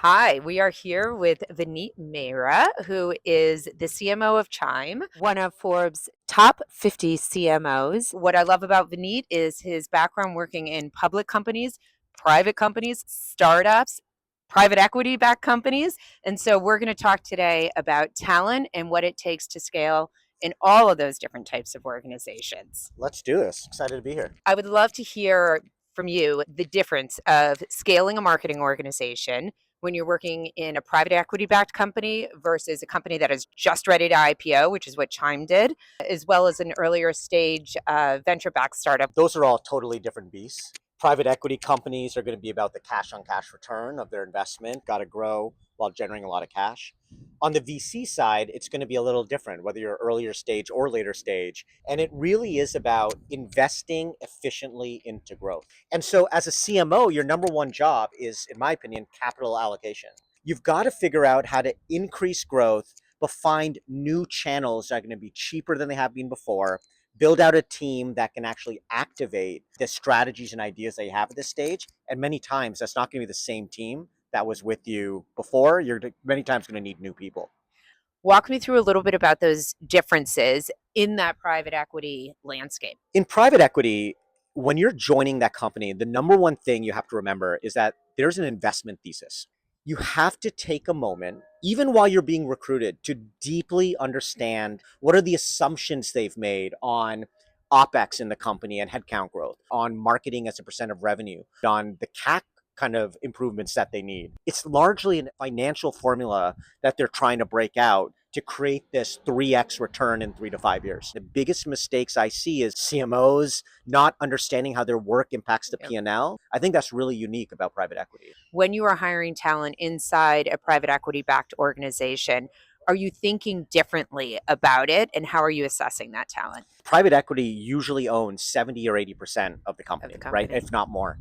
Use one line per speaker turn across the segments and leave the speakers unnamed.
Hi, we are here with Vineet Mehra, who is the CMO of Chime, one of Forbes' top 50 CMOs. What I love about Vineet is his background working in public companies, startups, private equity backed companies. And so we're going to talk today about talent and what it takes to scale in all of those different types of organizations.
Let's do this. Excited to be here.
I would love to hear from you the difference of scaling a marketing organization when you're working in a private equity backed company versus a company that is just ready to IPO, which is what Chime did, as well as an earlier stage venture backed startup.
Those are all totally different beasts. Private equity companies are going to be about the cash on cash return of their investment, got to grow while generating a lot of cash. On the VC side, it's going to be a little different, whether you're earlier stage or later stage. And it really is about investing efficiently into growth. And so, as a CMO, your number one job is, in my opinion, capital allocation. You've got to figure out how to increase growth, but find new channels that are going to be cheaper than they have been before, build out a team that can actually activate the strategies and ideas that you have at this stage. And many times that's not going to be the same team that was with you before. You're many times going to need new people.
Walk me through a little bit about those differences in that private equity landscape.
In private equity, when you're joining that company, the number one thing you have to remember is that there's an investment thesis. You have to take a moment, even while you're being recruited, to deeply understand what are the assumptions they've made on OPEX in the company and headcount growth, on marketing as a percent of revenue, on the CAC kind of improvements that they need. It's largely a financial formula that they're trying to break out to create this 3x return in 3 to 5 years. The biggest mistakes I see is CMOs not understanding how their work impacts the P&L. I think that's really unique about private equity.
When you are hiring talent inside a private equity backed organization, are you thinking differently about it and how are you assessing that talent
Private equity usually owns 70 or 80% of the
of
company,
the
right?
company?
If not more.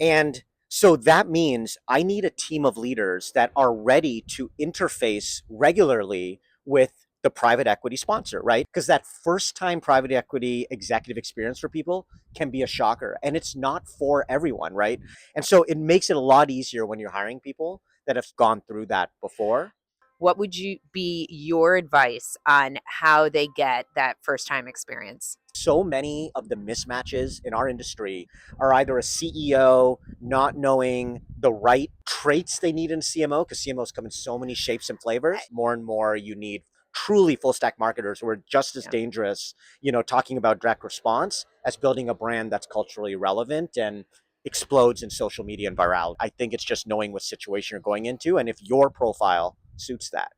And so that means I need a team of leaders that are ready to interface regularly with the private equity sponsor, right? Because that first time private equity executive experience for people can be a shocker and it's not for everyone, right? And so it makes it a lot easier when you're hiring people that have gone through that before.
What would you be your advice on how they get that first time experience?
So many of the mismatches in our industry are either a CEO not knowing the right traits they need in CMO, because CMOs come in so many shapes and flavors. More and more, you need truly full stack marketers who are just as
Yeah.
dangerous, talking about direct response as building a brand that's culturally relevant and explodes in social media and viral. I think it's just knowing what situation you're going into and if your profile suits that.